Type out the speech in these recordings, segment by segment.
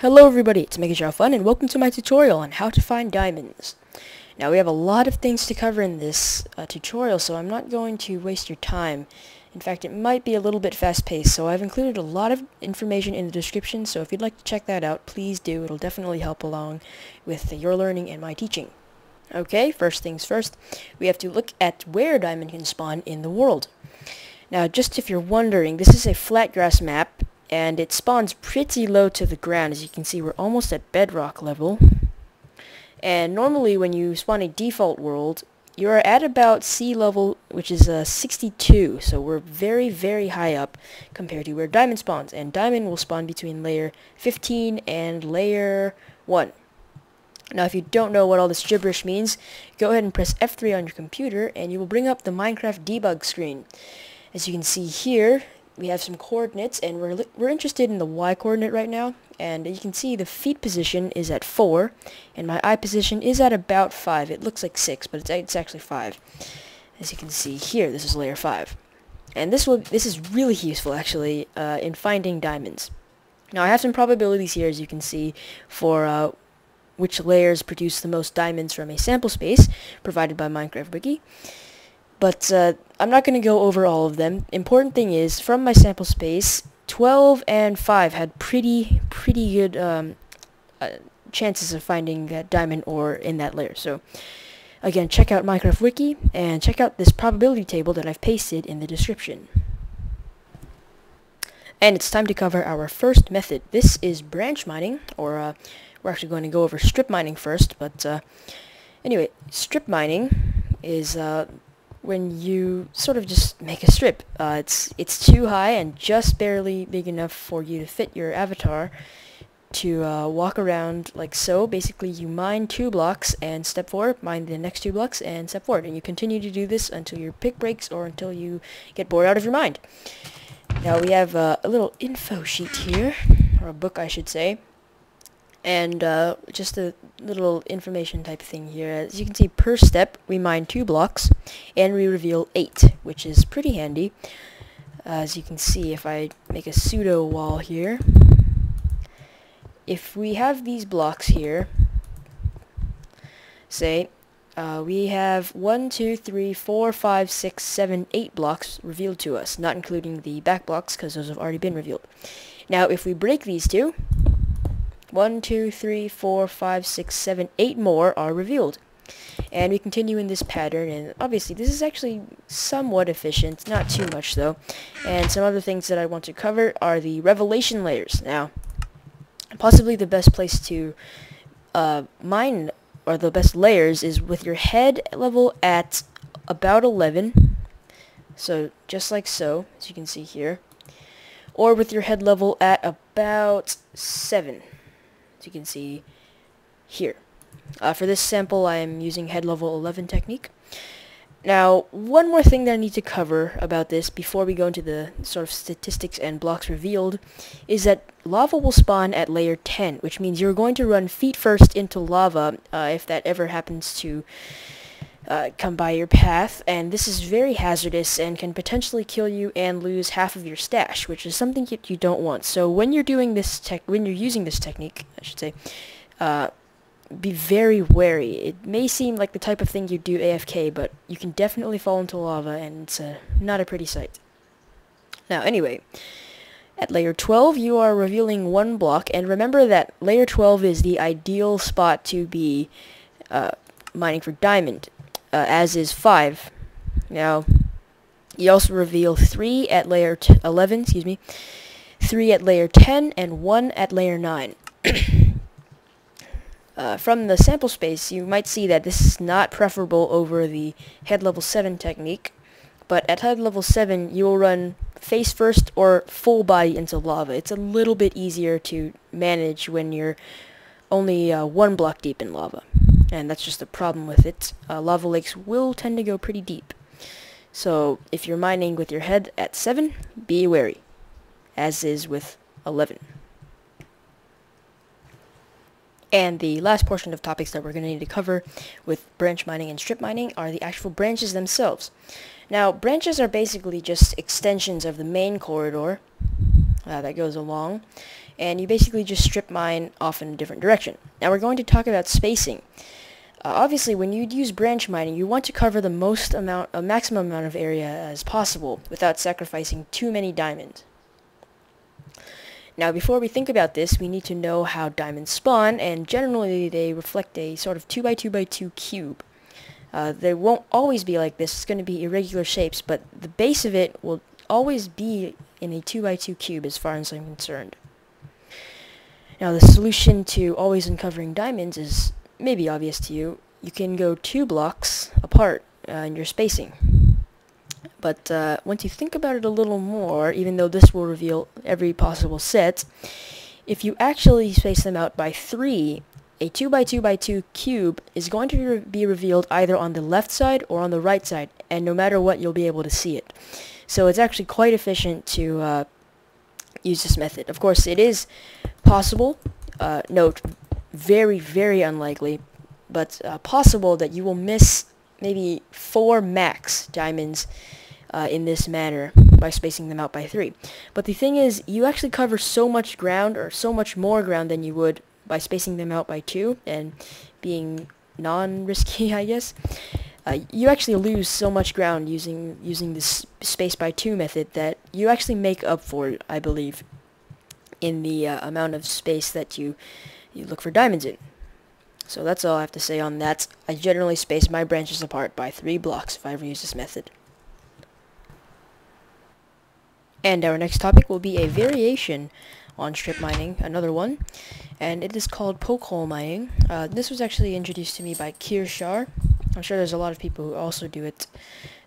Hello everybody, it's MegaChowFun and welcome to my tutorial on how to find diamonds. Now we have a lot of things to cover in this tutorial, so I'm not going to waste your time. In fact, it might be a little bit fast-paced, so I've included a lot of information in the description, so if you'd like to check that out, please do. It'll definitely help along with your learning and my teaching. Okay, first things first, we have to look at where diamond can spawn in the world. Now, just if you're wondering, this is a flat grass map, and it spawns pretty low to the ground. As you can see, we're almost at bedrock level. And normally when you spawn a default world, you're at about sea level, which is 62, so we're very, very high up compared to where diamond spawns. And diamond will spawn between layer 15 and layer 1. Now, if you don't know what all this gibberish means, go ahead and press F3 on your computer, and you will bring up the Minecraft debug screen. As you can see here, we have some coordinates, and we're interested in the Y coordinate right now, and you can see the feet position is at 4, and my eye position is at about 5. It looks like 6, but it's actually 5. As you can see here, this is layer 5. And this is really useful, actually, in finding diamonds. Now, I have some probabilities here, as you can see, for which layers produce the most diamonds from a sample space provided by Minecraft Wiki. But I'm not going to go over all of them. Important thing is, from my sample space, 12 and 5 had pretty good chances of finding that diamond ore in that layer. So, again, check out Minecraft Wiki, and check out this probability table that I've pasted in the description. And it's time to cover our first method. This is branch mining, or we're actually going to go over strip mining first. But anyway, strip mining is when you sort of just make a strip. It's too high and just barely big enough for you to fit your avatar to walk around like so. Basically, you mine 2 blocks and step forward, mine the next 2 blocks and step forward, and you continue to do this until your pick breaks or until you get bored out of your mind. Now we have a little info sheet here, or a book I should say, and just a little information type thing here. As you can see, per step we mine 2 blocks and we reveal 8, which is pretty handy. As you can see, if I make a pseudo wall here, if we have these blocks here, say we have 1, 2, 3, 4, 5, 6, 7, 8 blocks revealed to us, not including the back blocks because those have already been revealed. Now if we break these two, 1, 2, 3, 4, 5, 6, 7, 8 more are revealed. And we continue in this pattern, and obviously this is actually somewhat efficient, not too much though. And some other things that I want to cover are the revelation layers. Now, possibly the best place to mine, or the best layers, is with your head level at about 11. So, just like so, as you can see here. Or with your head level at about 7. You can see here. For this sample, I am using head level 11 technique. Now, one more thing that I need to cover about this before we go into the sort of statistics and blocks revealed is that lava will spawn at layer 10, which means you're going to run feet first into lava if that ever happens to come by your path, and this is very hazardous and can potentially kill you and lose half of your stash, which is something that you don't want. So when you're doing this when you're using this technique, I should say, be very wary. It may seem like the type of thing you do AFK, but you can definitely fall into lava, and it's not a pretty sight. Now, anyway, at layer 12, you are revealing 1 block, and remember that layer 12 is the ideal spot to be mining for diamond, as is 5. Now, you also reveal 3 at layer 11, 3 at layer 10, and 1 at layer 9. From the sample space, you might see that this is not preferable over the head level 7 technique, but at head level 7, you will run face first or full body into lava. It's a little bit easier to manage when you're only 1 block deep in lava. And that's just the problem with it. Lava lakes will tend to go pretty deep. So if you're mining with your head at 7, be wary, as is with 11. And the last portion of topics that we're going to need to cover with branch mining and strip mining are the actual branches themselves. Now, branches are basically just extensions of the main corridor, that goes along, and you basically just strip mine off in a different direction. Now we're going to talk about spacing. Obviously, when you use branch mining, you want to cover the maximum amount of area as possible without sacrificing too many diamonds. Now, before we think about this, we need to know how diamonds spawn, and generally they reflect a sort of 2x2x2 cube. They won't always be like this. It's going to be irregular shapes, but the base of it will always be in a 2x2 cube as far as I'm concerned. Now, the solution to always uncovering diamonds is maybe obvious to you. You can go 2 blocks apart in your spacing. But once you think about it a little more, even though this will reveal every possible set, if you actually space them out by 3, a 2x2x2 cube is going to be revealed either on the left side or on the right side, and no matter what, you'll be able to see it. So it's actually quite efficient to use this method. Of course, it is possible, note, very, very unlikely, but possible that you will miss maybe 4 max diamonds in this manner by spacing them out by 3. But the thing is, you actually cover so much ground, or so much more ground than you would by spacing them out by 2 and being non-risky, I guess. You actually lose so much ground using this space by 2 method that you actually make up for it, I believe, in the amount of space that you look for diamonds in. So that's all I have to say on that. I generally space my branches apart by 3 blocks if I ever use this method. And our next topic will be a variation on strip mining, another one, and it is called Pokehole mining. This was actually introduced to me by Kirshar. I'm sure there's a lot of people who also do it,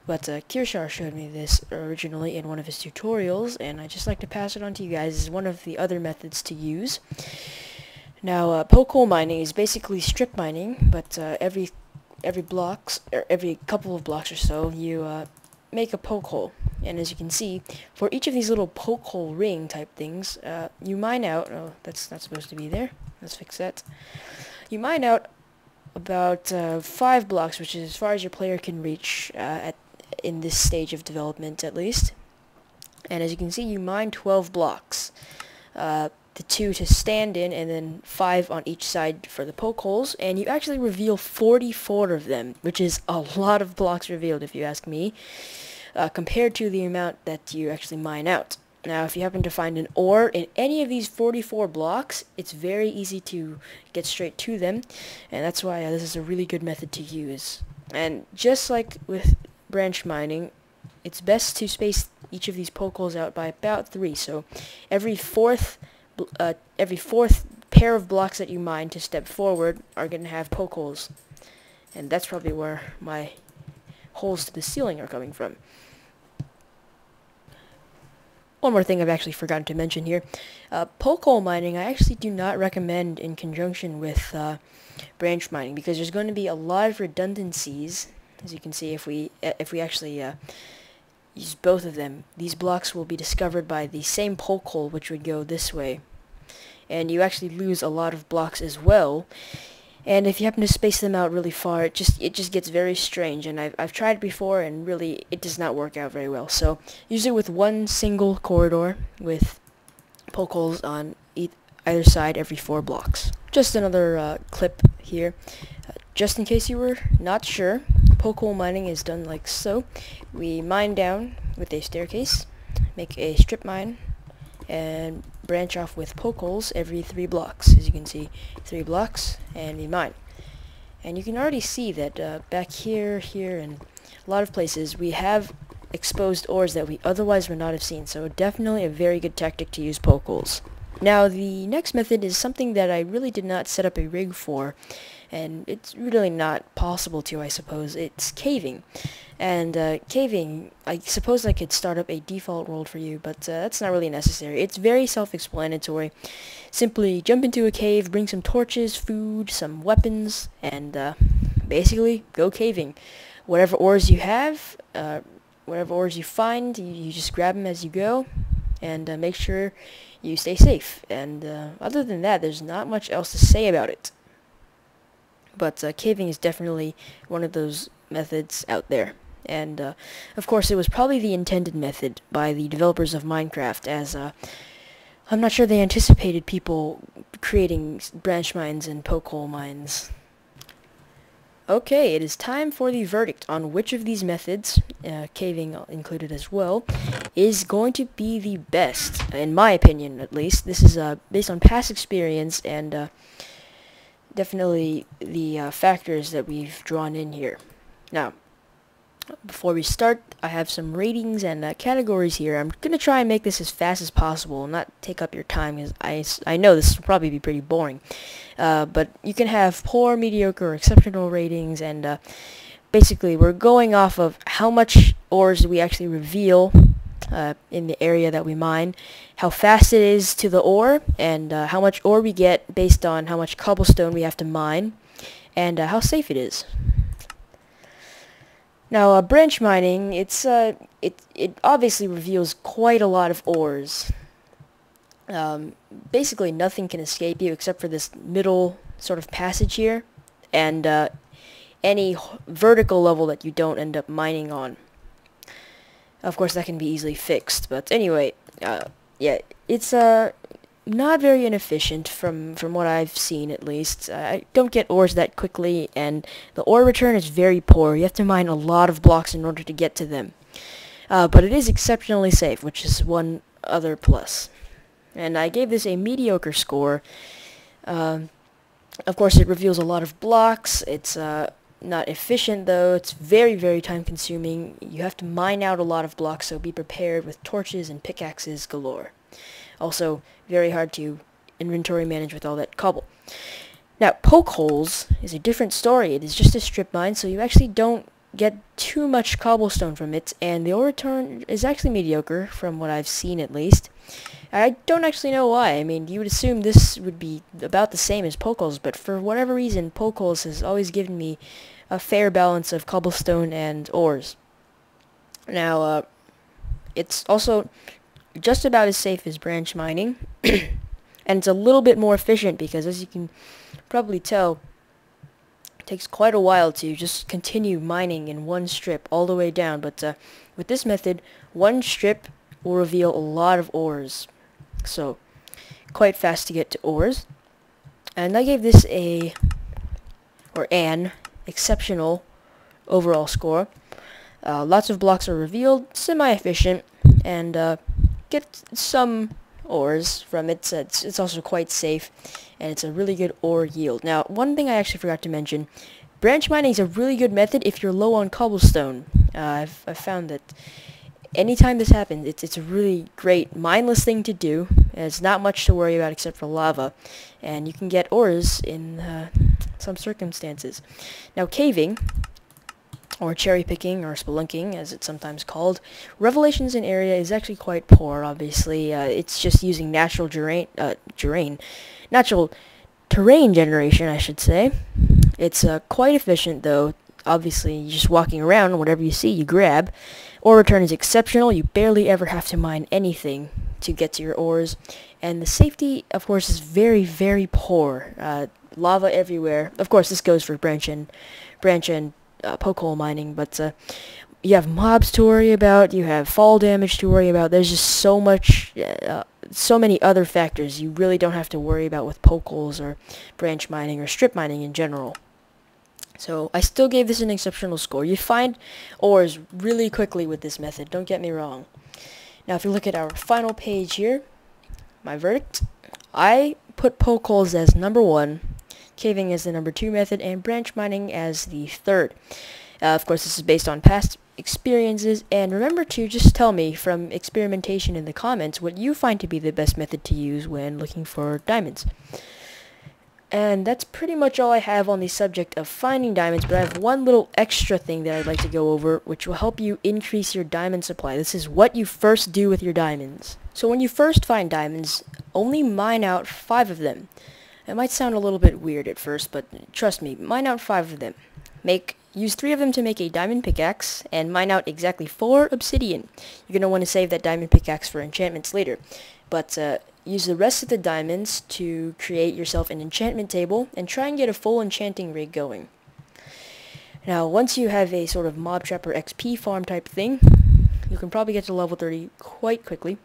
but Kirshar showed me this originally in one of his tutorials, and I just like to pass it on to you guys as one of the other methods to use. Now, pokehole mining is basically strip mining, but every couple of blocks or so, you make a pokehole. And as you can see, for each of these little pokehole ring type things, you mine out. Oh, that's not supposed to be there. Let's fix that. You mine out about 5 blocks, which is as far as your player can reach in this stage of development, at least. And as you can see, you mine 12 blocks. The 2 to stand in, and then 5 on each side for the pokeholes, and you actually reveal 44 of them, which is a lot of blocks revealed, if you ask me, compared to the amount that you actually mine out. Now, if you happen to find an ore in any of these 44 blocks, it's very easy to get straight to them, and that's why this is a really good method to use. And just like with branch mining, it's best to space each of these pokeholes out by about 3, so every fourth pair of blocks that you mine to step forward are going to have pokeholes. And that's probably where my holes to the ceiling are coming from. One more thing I've actually forgotten to mention here. Pokehole mining I actually do not recommend in conjunction with branch mining, because there's going to be a lot of redundancies. As you can see, if we actually use both of them, these blocks will be discovered by the same pokehole, which would go this way, and you actually lose a lot of blocks as well. And if you happen to space them out really far, it just gets very strange, and I've tried it before, and really it does not work out very well. So use it with one single corridor with pokeholes on either side every 4 blocks. Just another clip here, just in case you were not sure. Pokehole mining is done like so. We mine down with a staircase, make a strip mine, and branch off with pokeholes every 3 blocks. As you can see, 3 blocks, and we mine. And you can already see that back here, and a lot of places, we have exposed ores that we otherwise would not have seen, so definitely a very good tactic to use pokeholes. Now, the next method is something that I really did not set up a rig for, and it's really not possible to, I suppose. It's caving. And caving, I suppose I could start up a default world for you, but that's not really necessary. It's very self-explanatory. Simply jump into a cave, bring some torches, food, some weapons, and basically go caving. Whatever ores you have, whatever ores you find, you just grab them as you go, and make sure you stay safe. And other than that, there's not much else to say about it. But caving is definitely one of those methods out there. And of course, it was probably the intended method by the developers of Minecraft, as I'm not sure they anticipated people creating branch mines and pokehole mines. Okay, it is time for the verdict on which of these methods, caving included as well, is going to be the best, in my opinion at least. This is based on past experience and definitely the factors that we've drawn in here. Now, before we start, I have some ratings and categories here. I'm going to try and make this as fast as possible and not take up your time, because I know this will probably be pretty boring. But you can have poor, mediocre, or exceptional ratings, and basically we're going off of how much ores we actually reveal in the area that we mine, how fast it is to the ore, and how much ore we get based on how much cobblestone we have to mine, and how safe it is. Now, branch mining, it obviously reveals quite a lot of ores. Basically, nothing can escape you except for this middle sort of passage here, and any vertical level that you don't end up mining on. Of course, that can be easily fixed, but anyway, yeah, it's not very inefficient from what I've seen, at least. I don't get ores that quickly, and the ore return is very poor. You have to mine a lot of blocks in order to get to them. But it is exceptionally safe, which is one other plus. And I gave this a mediocre score. Of course, it reveals a lot of blocks. It's not efficient, though. It's very, very time-consuming. You have to mine out a lot of blocks, so be prepared with torches and pickaxes galore. Also, very hard to inventory manage with all that cobble. Now, Pokeholes is a different story. It is just a strip mine, so you actually don't get too much cobblestone from it, and the ore return is actually mediocre, from what I've seen at least. I don't actually know why. I mean, you would assume this would be about the same as Pokeholes, but for whatever reason, Pokeholes has always given me a fair balance of cobblestone and ores. Now, it's also just about as safe as branch mining, and it's a little bit more efficient because, as you can probably tell, it takes quite a while to just continue mining in one strip all the way down, but with this method, one strip will reveal a lot of ores, so quite fast to get to ores. And I gave this an exceptional overall score. Lots of blocks are revealed, semi-efficient, and get some ores from it. It's also quite safe, and it's a really good ore yield. Now, one thing I actually forgot to mention, branch mining is a really good method if you're low on cobblestone. I've found that anytime this happens, it's a really great mindless thing to do, and it's not much to worry about except for lava, and you can get ores in some circumstances. Now, caving, or cherry picking, or spelunking, as it's sometimes called, revelations in area is actually quite poor, obviously. It's just using natural natural terrain generation, I should say. It's quite efficient, though. Obviously, you're just walking around, whatever you see, you grab. Ore return is exceptional. You barely ever have to mine anything to get to your ores. And the safety, of course, is very, very poor. Lava everywhere. Of course, this goes for branch and pokehole mining, but you have mobs to worry about, you have fall damage to worry about. There's just so many other factors you really don't have to worry about with pokeholes or branch mining or strip mining in general. So I still gave this an exceptional score. You find ores really quickly with this method, don't get me wrong. Now, if you look at our final page here, my verdict, I put pokeholes as number 1, caving as the number 2 method, and branch mining as the 3rd. Of course, this is based on past experiences, and remember to just tell me from experimentation in the comments what you find to be the best method to use when looking for diamonds. And that's pretty much all I have on the subject of finding diamonds, but I have one little extra thing that I'd like to go over, which will help you increase your diamond supply. This is what you first do with your diamonds. So when you first find diamonds, only mine out 5 of them. It might sound a little bit weird at first, but trust me, mine out 5 of them. Use 3 of them to make a diamond pickaxe, and mine out exactly 4 obsidian. You're going to want to save that diamond pickaxe for enchantments later. But use the rest of the diamonds to create yourself an enchantment table, and try and get a full enchanting rig going. Now, once you have a sort of mob trapper XP farm type thing, you can probably get to level 30 quite quickly.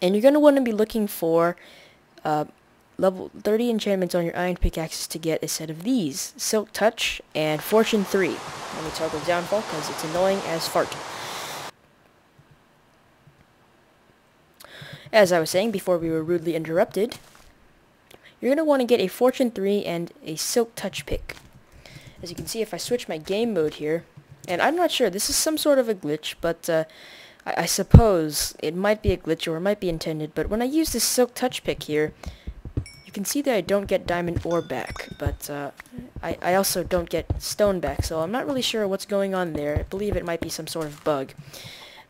And you're going to want to be looking for level 30 enchantments on your iron pickaxes to get a set of these: Silk Touch and Fortune 3. Let me toggle downfall because it's annoying as fart. As I was saying before we were rudely interrupted, you're going to want to get a Fortune 3 and a Silk Touch pick. As you can see, if I switch my game mode here, and I'm not sure, this is some sort of a glitch, but I suppose it might be a glitch or it might be intended, but when I use this Silk Touch pick here, you can see that I don't get diamond ore back, but I also don't get stone back, so I'm not really sure what's going on there. I believe it might be some sort of bug.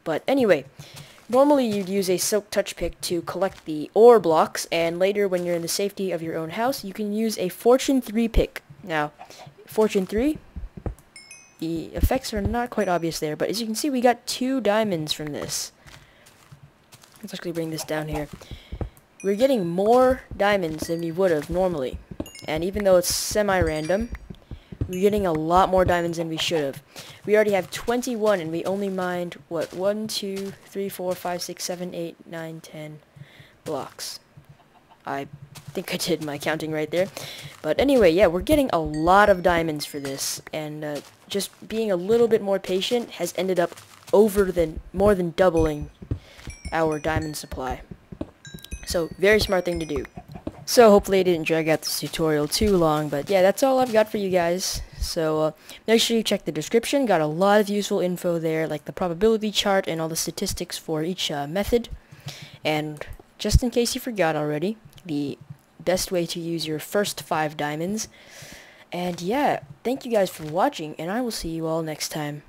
But anyway, normally you'd use a Silk Touch pick to collect the ore blocks, and later when you're in the safety of your own house, you can use a Fortune 3 pick. Now, Fortune 3, the effects are not quite obvious there, but as you can see, we got 2 diamonds from this. Let's actually bring this down here. We're getting more diamonds than we would have normally, and even though it's semi-random, we're getting a lot more diamonds than we should have. We already have 21, and we only mined, what, 1, 2, 3, 4, 5, 6, 7, 8, 9, 10 blocks. I think I did my counting right there. But anyway, yeah, we're getting a lot of diamonds for this, and just being a little bit more patient has ended up more than doubling our diamond supply. So, very smart thing to do. So, hopefully I didn't drag out this tutorial too long, but yeah, that's all I've got for you guys. So, make sure you check the description. Got a lot of useful info there, like the probability chart and all the statistics for each method. And just in case you forgot already, the best way to use your first 5 diamonds. And yeah, thank you guys for watching, and I will see you all next time.